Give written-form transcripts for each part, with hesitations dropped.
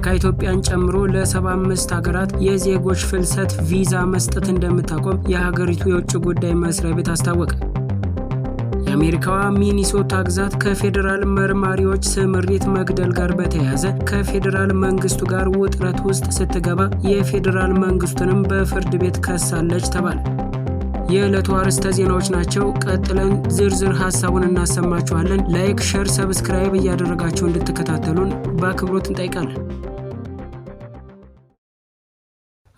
አሜሪካ ኢትዮጵያን ጨምሮ ለ75 ሀገራት የዜጎች ፍልሰት ቪዛ መስጠት እንደምታቆም የሀገሪቱ የውጭ ጉዳይ መስሪያ ቤት አስታወቀ። የአሜሪካዋ ሚኒሶታ ግዛት ከፌዴራል መርማሪዎች ስምሪት መግደል ጋር በተያያዘ ከፌዴራል መንግስቱ ጋር ውጥረት ውስጥ ስትገባ የፌዴራል መንግስቱንም በፍርድ ቤት ከሳለች ተባለ። የዕለቱ አርዕስተ ዜናዎች ናቸው። ቀጥለን ዝርዝር ሐሳቡን እናሰማችኋለን። ላይክ፣ ሼር፣ ሰብስክራይብ እያደረጋችሁ እንድትከታተሉን በአክብሮት እንጠይቃለን።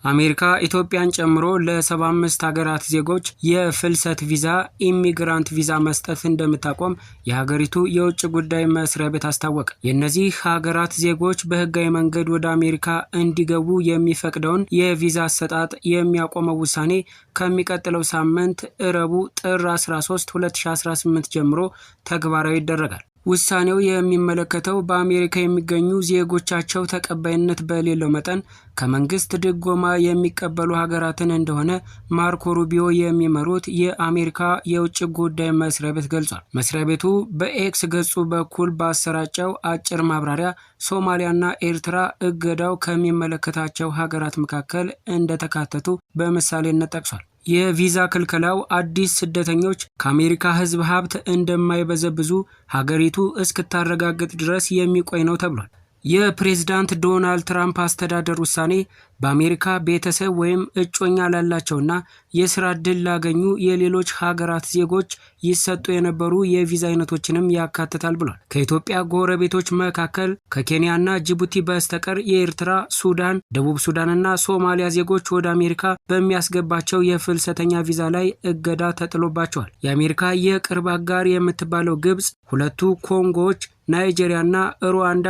አሜሪካ ኢትዮጵያን ጨምሮ ለ75 ሀገራት ዜጎች የፍልሰት ቪዛ ኢሚግራንት ቪዛ መስጠት እንደምታቆም የሀገሪቱ የውጭ ጉዳይ መስሪያ ቤት አስታወቀ። የእነዚህ ሀገራት ዜጎች በህጋዊ መንገድ ወደ አሜሪካ እንዲገቡ የሚፈቅደውን የቪዛ አሰጣጥ የሚያቆመው ውሳኔ ከሚቀጥለው ሳምንት ረቡዕ ጥር 13 2018 ጀምሮ ተግባራዊ ይደረጋል። ውሳኔው የሚመለከተው በአሜሪካ የሚገኙ ዜጎቻቸው ተቀባይነት በሌለው መጠን ከመንግስት ድጎማ የሚቀበሉ ሀገራትን እንደሆነ ማርኮ ሩቢዮ የሚመሩት የአሜሪካ የውጭ ጉዳይ መስሪያ ቤት ገልጿል። መስሪያ ቤቱ በኤክስ ገጹ በኩል ባሰራጨው አጭር ማብራሪያ ሶማሊያና ኤርትራ እገዳው ከሚመለከታቸው ሀገራት መካከል እንደተካተቱ በምሳሌነት ጠቅሷል። የቪዛ ክልከላው አዲስ ስደተኞች ከአሜሪካ ህዝብ ሀብት እንደማይበዘብዙ ሀገሪቱ እስክታረጋግጥ ድረስ የሚቆይ ነው ተብሏል። የፕሬዝዳንት ዶናልድ ትራምፕ አስተዳደር ውሳኔ በአሜሪካ ቤተሰብ ወይም እጮኛ ላላቸውና የስራ ዕድል ላገኙ የሌሎች ሀገራት ዜጎች ይሰጡ የነበሩ የቪዛ አይነቶችንም ያካትታል ብሏል። ከኢትዮጵያ ጎረቤቶች መካከል ከኬንያና ጅቡቲ በስተቀር የኤርትራ፣ ሱዳን፣ ደቡብ ሱዳንና ሶማሊያ ዜጎች ወደ አሜሪካ በሚያስገባቸው የፍልሰተኛ ቪዛ ላይ እገዳ ተጥሎባቸዋል። የአሜሪካ የቅርብ አጋር የምትባለው ግብጽ፣ ሁለቱ ኮንጎዎች፣ ናይጄሪያና ሩዋንዳ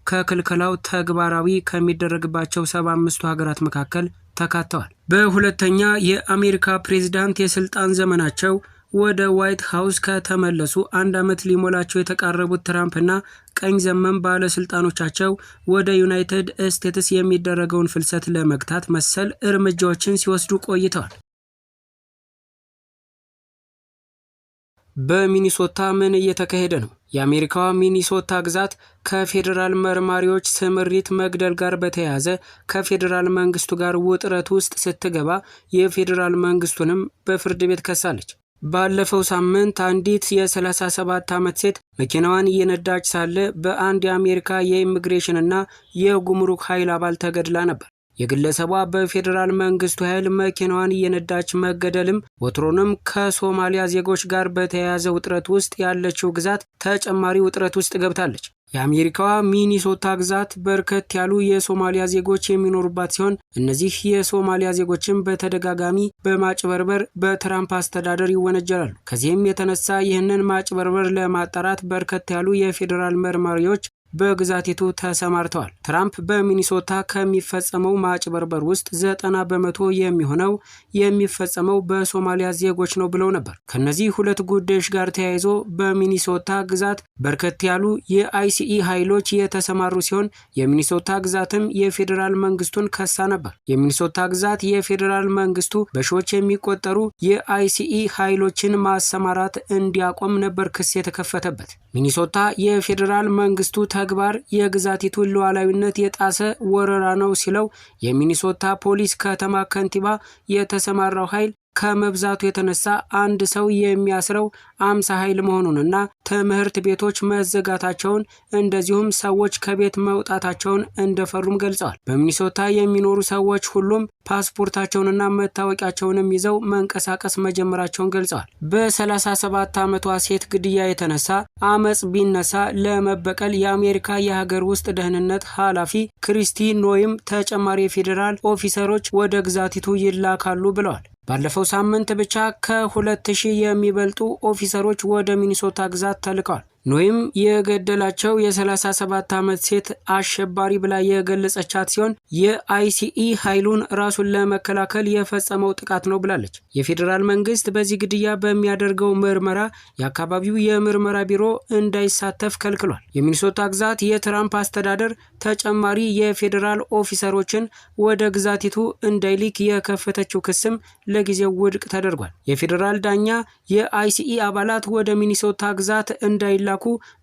ከክልከላው ተግባራዊ ከሚደረግባቸው 75ቱ ሀገራት መካከል ተካተዋል። በሁለተኛ የአሜሪካ ፕሬዝዳንት የስልጣን ዘመናቸው ወደ ዋይት ሃውስ ከተመለሱ 1 ዓመት ሊሞላቸው የተቃረቡት ትራምፕና ቀኝ ዘመም ባለስልጣኖቻቸው ወደ ዩናይትድ ስቴትስ የሚደረገውን ፍልሰት ለመግታት መሰል እርምጃዎችን ሲወስዱ ቆይተዋል። በሚኒሶታ ምን እየተካሄደ ነው? የአሜሪካዋ ሚኒሶታ ግዛት ከፌዴራል መርማሪዎች ስምሪት መግደል ጋር በተያያዘ ከፌዴራል መንግስቱ ጋር ውጥረት ውስጥ ስትገባ የፌዴራል መንግስቱንም በፍርድ ቤት ከሳለች። ባለፈው ሳምንት አንዲት የ37 ዓመት ሴት መኪናዋን እየነዳች ሳለ በአንድ የአሜሪካ የኢሚግሬሽንና የጉምሩክ ኃይል አባል ተገድላ ነበር። የግለሰቧ በፌዴራል መንግስቱ ኃይል መኪናዋን እየነዳች መገደልም ወትሮንም ከሶማሊያ ዜጎች ጋር በተያያዘ ውጥረት ውስጥ ያለችው ግዛት ተጨማሪ ውጥረት ውስጥ ገብታለች። የአሜሪካዋ ሚኒሶታ ግዛት በርከት ያሉ የሶማሊያ ዜጎች የሚኖሩባት ሲሆን እነዚህ የሶማሊያ ዜጎችም በተደጋጋሚ በማጭበርበር በትራምፕ አስተዳደር ይወነጀላሉ። ከዚህም የተነሳ ይህንን ማጭበርበር ለማጣራት በርከት ያሉ የፌዴራል መርማሪዎች በግዛቲቱ ተሰማርተዋል። ትራምፕ በሚኒሶታ ከሚፈጸመው ማጭበርበር ውስጥ 90 በመቶ የሚሆነው የሚፈጸመው በሶማሊያ ዜጎች ነው ብለው ነበር። ከነዚህ ሁለት ጉዳዮች ጋር ተያይዞ በሚኒሶታ ግዛት በርከት ያሉ የአይሲኢ ኃይሎች የተሰማሩ ሲሆን የሚኒሶታ ግዛትም የፌዴራል መንግስቱን ከሳ ነበር። የሚኒሶታ ግዛት የፌዴራል መንግስቱ በሺዎች የሚቆጠሩ የአይሲኢ ኃይሎችን ማሰማራት እንዲያቆም ነበር ክስ የተከፈተበት። ሚኒሶታ የፌዴራል መንግስቱ ተግባር የግዛቲቱን ሉዓላዊነት የጣሰ ወረራ ነው ሲለው የሚኒሶታ ፖሊስ ከተማ ከንቲባ የተሰማራው ኃይል ከመብዛቱ የተነሳ አንድ ሰው የሚያስረው 50 ኃይል መሆኑንና ትምህርት ቤቶች መዘጋታቸውን እንደዚሁም ሰዎች ከቤት መውጣታቸውን እንደፈሩም ገልጸዋል። በሚኒሶታ የሚኖሩ ሰዎች ሁሉም ፓስፖርታቸውንና መታወቂያቸውንም ይዘው መንቀሳቀስ መጀመራቸውን ገልጸዋል። በ37 ዓመቷ ሴት ግድያ የተነሳ አመጽ ቢነሳ ለመበቀል የአሜሪካ የሀገር ውስጥ ደህንነት ኃላፊ ክሪስቲ ኖይም ተጨማሪ የፌዴራል ኦፊሰሮች ወደ ግዛቲቱ ይላካሉ ብለዋል። ባለፈው ሳምንት ብቻ ከ2000 የሚበልጡ ኦፊሰሮች ወደ ሚኒሶታ ግዛት ተልከዋል። ኖይም የገደላቸው የ37 ዓመት ሴት አሸባሪ ብላ የገለጸቻት ሲሆን የአይሲኢ ኃይሉን ራሱን ለመከላከል የፈጸመው ጥቃት ነው ብላለች። የፌዴራል መንግስት በዚህ ግድያ በሚያደርገው ምርመራ የአካባቢው የምርመራ ቢሮ እንዳይሳተፍ ከልክሏል። የሚኒሶታ ግዛት የትራምፕ አስተዳደር ተጨማሪ የፌዴራል ኦፊሰሮችን ወደ ግዛቲቱ እንዳይልክ የከፈተችው ክስም ለጊዜው ውድቅ ተደርጓል። የፌዴራል ዳኛ የአይሲኢ አባላት ወደ ሚኒሶታ ግዛት እንዳይላኩ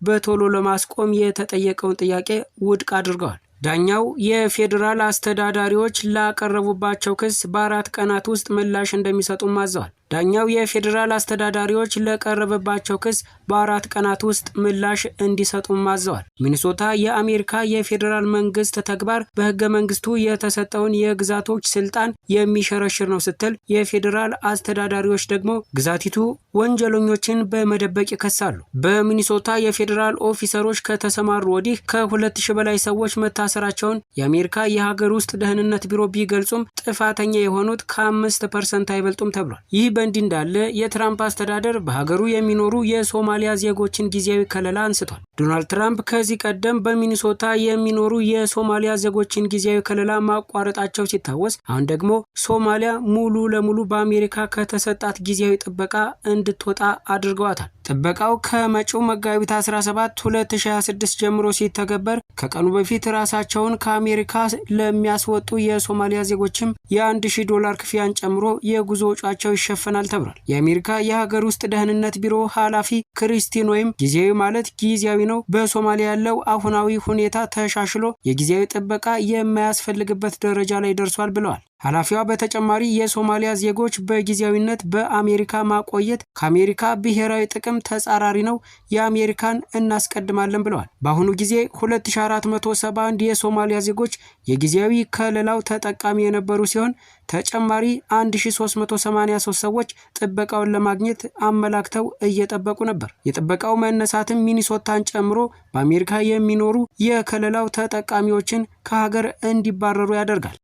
በቶሎ ለማስቆም የተጠየቀውን ጥያቄ ውድቅ አድርገዋል። ዳኛው የፌዴራል አስተዳዳሪዎች ላቀረቡባቸው ክስ በ4 ቀናት ውስጥ ምላሽ እንደሚሰጡም አዘዋል። ዳኛው የፌዴራል አስተዳዳሪዎች ለቀረበባቸው ክስ በ4 ቀናት ውስጥ ምላሽ እንዲሰጡም አዘዋል። ሚኒሶታ የአሜሪካ የፌዴራል መንግስት ተግባር በህገ መንግስቱ የተሰጠውን የግዛቶች ስልጣን የሚሸረሽር ነው ስትል፣ የፌዴራል አስተዳዳሪዎች ደግሞ ግዛቲቱ ወንጀለኞችን በመደበቅ ይከሳሉ። በሚኒሶታ የፌዴራል ኦፊሰሮች ከተሰማሩ ወዲህ ከ2000 በላይ ሰዎች መታሰራቸውን የአሜሪካ የሀገር ውስጥ ደህንነት ቢሮ ቢገልጹም ጥፋተኛ የሆኑት ከ5% አይበልጡም ተብሏል። ይህ በእንዲህ እንዳለ የትራምፕ አስተዳደር በሀገሩ የሚኖሩ የሶማሊያ ዜጎችን ጊዜያዊ ከለላ አንስቷል። ዶናልድ ትራምፕ ከዚህ ቀደም በሚኒሶታ የሚኖሩ የሶማሊያ ዜጎችን ጊዜያዊ ከለላ ማቋረጣቸው ሲታወስ፣ አሁን ደግሞ ሶማሊያ ሙሉ ለሙሉ በአሜሪካ ከተሰጣት ጊዜያዊ ጥበቃ እንድትወጣ አድርገዋታል። ጥበቃው ከመጪው መጋቢት 17 2026 ጀምሮ ሲተገበር ከቀኑ በፊት ራሳቸውን ከአሜሪካ ለሚያስወጡ የሶማሊያ ዜጎችም $1000 ክፍያን ጨምሮ የጉዞ ወጪያቸው ይሸፈናል ተብሏል። የአሜሪካ የሀገር ውስጥ ደህንነት ቢሮ ኃላፊ ክሪስቲን ወይም ጊዜያዊ ማለት ጊዜያዊ ነው፣ በሶማሊያ ያለው አሁናዊ ሁኔታ ተሻሽሎ የጊዜያዊ ጥበቃ የማያስፈልግበት ደረጃ ላይ ደርሷል ብለዋል። ኃላፊዋ በተጨማሪ የሶማሊያ ዜጎች በጊዜያዊነት በአሜሪካ ማቆየት ከአሜሪካ ብሔራዊ ጥቅም ተጻራሪ ነው፣ የአሜሪካን እናስቀድማለን ብለዋል። በአሁኑ ጊዜ 2471 የሶማሊያ ዜጎች የጊዜያዊ ከለላው ተጠቃሚ የነበሩ ሲሆን ተጨማሪ 1383 ሰዎች ጥበቃውን ለማግኘት አመላክተው እየጠበቁ ነበር። የጥበቃው መነሳትም ሚኒሶታን ጨምሮ በአሜሪካ የሚኖሩ የከለላው ተጠቃሚዎችን ከሀገር እንዲባረሩ ያደርጋል።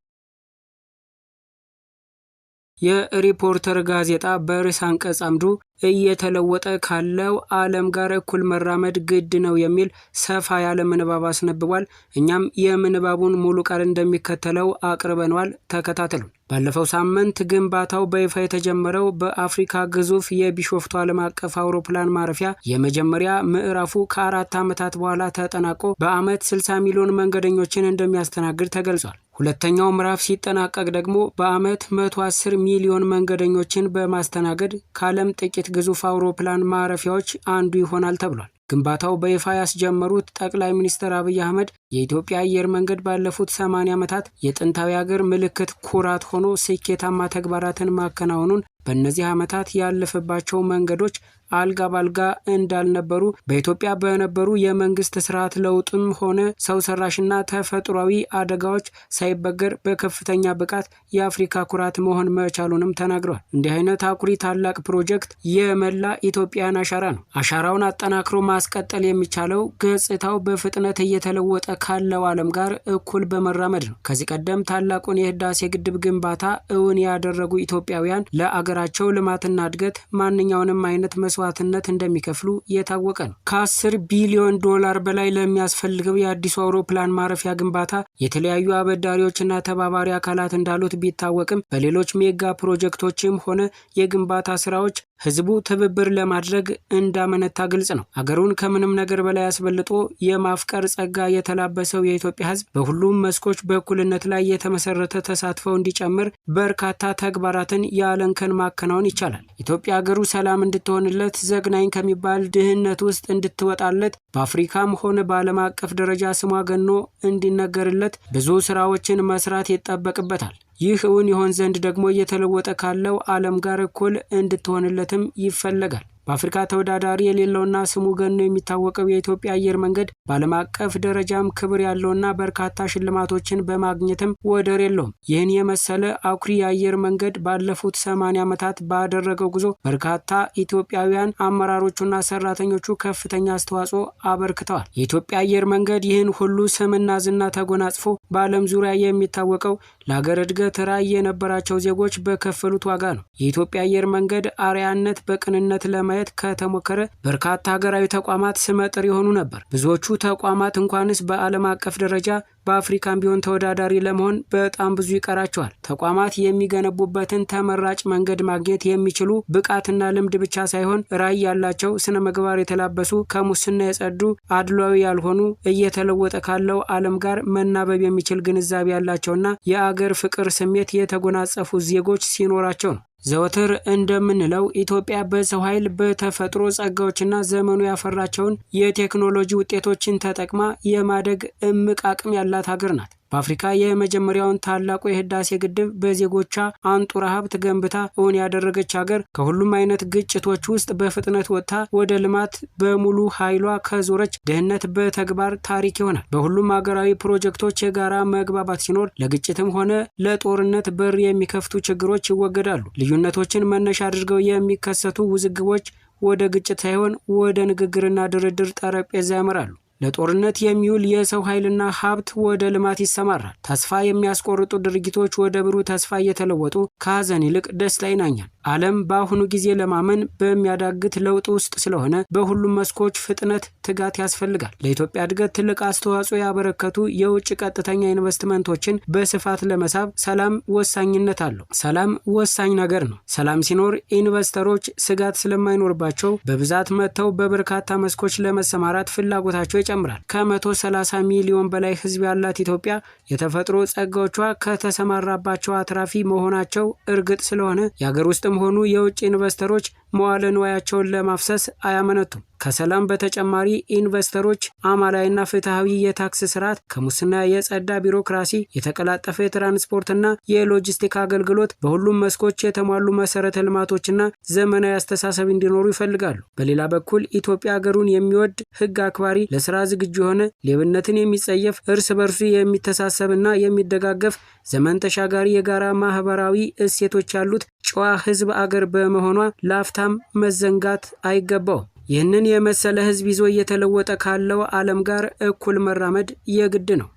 የሪፖርተር ጋዜጣ በርዕሰ አንቀጽ አምዱ እየተለወጠ ካለው ዓለም ጋር እኩል መራመድ ግድ ነው የሚል ሰፋ ያለ ምንባብ አስነብቧል። እኛም የምንባቡን ሙሉ ቃል እንደሚከተለው አቅርበነዋል። ተከታተሉ። ባለፈው ሳምንት ግንባታው በይፋ የተጀመረው በአፍሪካ ግዙፍ የቢሾፍቱ ዓለም አቀፍ አውሮፕላን ማረፊያ የመጀመሪያ ምዕራፉ ከ4 ዓመታት በኋላ ተጠናቆ በዓመት 60 ሚሊዮን መንገደኞችን እንደሚያስተናግድ ተገልጿል። ሁለተኛው ምዕራፍ ሲጠናቀቅ ደግሞ በዓመት 110 ሚሊዮን መንገደኞችን በማስተናገድ ከዓለም ጥቂት ግዙፍ አውሮፕላን ማረፊያዎች አንዱ ይሆናል ተብሏል። ግንባታው በይፋ ያስጀመሩት ጠቅላይ ሚኒስትር አብይ አህመድ የኢትዮጵያ አየር መንገድ ባለፉት 80 ዓመታት የጥንታዊ ሀገር ምልክት ኩራት ሆኖ ስኬታማ ተግባራትን ማከናወኑን በእነዚህ ዓመታት ያለፈባቸው መንገዶች አልጋ ባልጋ እንዳልነበሩ በኢትዮጵያ በነበሩ የመንግስት ስርዓት ለውጥም ሆነ ሰው ሰራሽና ተፈጥሯዊ አደጋዎች ሳይበገር በከፍተኛ ብቃት የአፍሪካ ኩራት መሆን መቻሉንም ተናግረዋል። እንዲህ አይነት አኩሪ ታላቅ ፕሮጀክት የመላ ኢትዮጵያን አሻራ ነው። አሻራውን አጠናክሮ ማስቀጠል የሚቻለው ገጽታው በፍጥነት እየተለወጠ ካለው ዓለም ጋር እኩል በመራመድ ነው። ከዚህ ቀደም ታላቁን የህዳሴ ግድብ ግንባታ እውን ያደረጉ ኢትዮጵያውያን ለአገራቸው ልማትና እድገት ማንኛውንም አይነት መስዋዕትነት እንደሚከፍሉ የታወቀ ነው። ከ10 ቢሊዮን ዶላር በላይ ለሚያስፈልገው የአዲሱ አውሮፕላን ማረፊያ ግንባታ የተለያዩ አበዳሪዎችና ተባባሪ አካላት እንዳሉት ቢታወቅም በሌሎች ሜጋ ፕሮጀክቶችም ሆነ የግንባታ ስራዎች ህዝቡ ትብብር ለማድረግ እንዳመነታ ግልጽ ነው። አገሩን ከምንም ነገር በላይ አስበልጦ የማፍቀር ጸጋ የተላበሰው የኢትዮጵያ ህዝብ በሁሉም መስኮች በእኩልነት ላይ የተመሰረተ ተሳትፎ እንዲጨምር በርካታ ተግባራትን ያለንከን ማከናወን ይቻላል። ኢትዮጵያ አገሩ ሰላም እንድትሆንለት፣ ዘግናኝ ከሚባል ድህነት ውስጥ እንድትወጣለት፣ በአፍሪካም ሆነ በዓለም አቀፍ ደረጃ ስሟ ገኖ እንዲነገርለት ብዙ ስራዎችን መስራት ይጠበቅበታል። ይህ እውን ይሆን ዘንድ ደግሞ እየተለወጠ ካለው ዓለም ጋር እኩል እንድትሆንለትም ይፈለጋል። በአፍሪካ ተወዳዳሪ የሌለውና ስሙ ገኖ የሚታወቀው የኢትዮጵያ አየር መንገድ በዓለም አቀፍ ደረጃም ክብር ያለውና በርካታ ሽልማቶችን በማግኘትም ወደር የለውም። ይህን የመሰለ አኩሪ የአየር መንገድ ባለፉት 80 ዓመታት ባደረገው ጉዞ በርካታ ኢትዮጵያውያን አመራሮቹና ሰራተኞቹ ከፍተኛ አስተዋጽኦ አበርክተዋል። የኢትዮጵያ አየር መንገድ ይህን ሁሉ ስምና ዝና ተጎናጽፎ በዓለም ዙሪያ የሚታወቀው ለሀገር እድገት ራዕይ የነበራቸው ዜጎች በከፈሉት ዋጋ ነው። የኢትዮጵያ አየር መንገድ አርአያነት በቅንነት ለማየት ከተሞከረ በርካታ ሀገራዊ ተቋማት ስመጥር የሆኑ ነበር። ብዙዎቹ ተቋማት እንኳንስ በዓለም አቀፍ ደረጃ በአፍሪካም ቢሆን ተወዳዳሪ ለመሆን በጣም ብዙ ይቀራቸዋል። ተቋማት የሚገነቡበትን ተመራጭ መንገድ ማግኘት የሚችሉ ብቃትና ልምድ ብቻ ሳይሆን ራዕይ ያላቸው፣ ስነ ምግባር የተላበሱ፣ ከሙስና የጸዱ፣ አድሏዊ ያልሆኑ፣ እየተለወጠ ካለው ዓለም ጋር መናበብ የሚችል ግንዛቤ ያላቸውና የአገር ፍቅር ስሜት የተጎናጸፉ ዜጎች ሲኖራቸው ነው። ዘወትር እንደምንለው ኢትዮጵያ በሰው ኃይል በተፈጥሮ ጸጋዎችና ዘመኑ ያፈራቸውን የቴክኖሎጂ ውጤቶችን ተጠቅማ የማደግ እምቅ አቅም ያላት ሀገር ናት። በአፍሪካ የመጀመሪያውን ታላቁ የህዳሴ ግድብ በዜጎቿ አንጡራ ሀብት ገንብታ እውን ያደረገች ሀገር ከሁሉም አይነት ግጭቶች ውስጥ በፍጥነት ወጥታ ወደ ልማት በሙሉ ኃይሏ ከዞረች ድህነት በተግባር ታሪክ ይሆናል። በሁሉም ሀገራዊ ፕሮጀክቶች የጋራ መግባባት ሲኖር ለግጭትም ሆነ ለጦርነት በር የሚከፍቱ ችግሮች ይወገዳሉ። ልዩነቶችን መነሻ አድርገው የሚከሰቱ ውዝግቦች ወደ ግጭት ሳይሆን ወደ ንግግርና ድርድር ጠረጴዛ ያመራሉ። ለጦርነት የሚውል የሰው ኃይልና ሀብት ወደ ልማት ይሰማራል። ተስፋ የሚያስቆርጡ ድርጊቶች ወደ ብሩህ ተስፋ እየተለወጡ ከሀዘን ይልቅ ደስታ ይናኛል። ዓለም በአሁኑ ጊዜ ለማመን በሚያዳግት ለውጥ ውስጥ ስለሆነ በሁሉም መስኮች ፍጥነት፣ ትጋት ያስፈልጋል። ለኢትዮጵያ እድገት ትልቅ አስተዋጽኦ ያበረከቱ የውጭ ቀጥተኛ ኢንቨስትመንቶችን በስፋት ለመሳብ ሰላም ወሳኝነት አለው። ሰላም ወሳኝ ነገር ነው። ሰላም ሲኖር ኢንቨስተሮች ስጋት ስለማይኖርባቸው በብዛት መጥተው በበርካታ መስኮች ለመሰማራት ፍላጎታቸው ይጨምራል። ከ130 ሚሊዮን በላይ ህዝብ ያላት ኢትዮጵያ የተፈጥሮ ጸጋዎቿ ከተሰማራባቸው አትራፊ መሆናቸው እርግጥ ስለሆነ የሀገር ውስጥም ሆኑ የውጭ ኢንቨስተሮች መዋለ ንዋያቸውን ለማፍሰስ አያመነቱም። ከሰላም በተጨማሪ ኢንቨስተሮች አማላይና ፍትሃዊ የታክስ ስርዓት፣ ከሙስና የጸዳ ቢሮክራሲ፣ የተቀላጠፈ የትራንስፖርትና የሎጂስቲክ አገልግሎት፣ በሁሉም መስኮች የተሟሉ መሰረተ ልማቶችና ዘመናዊ አስተሳሰብ እንዲኖሩ ይፈልጋሉ። በሌላ በኩል ኢትዮጵያ ሀገሩን የሚወድ ህግ አክባሪ፣ ለስራ ዝግጁ የሆነ ሌብነትን የሚጸየፍ እርስ በርሱ የሚተሳሰብና የሚደጋገፍ ዘመን ተሻጋሪ የጋራ ማህበራዊ እሴቶች ያሉት ጨዋ ህዝብ አገር በመሆኗ ላፍታም መዘንጋት አይገባው። ይህንን የመሰለ ህዝብ ይዞ እየተለወጠ ካለው ዓለም ጋር እኩል መራመድ የግድ ነው።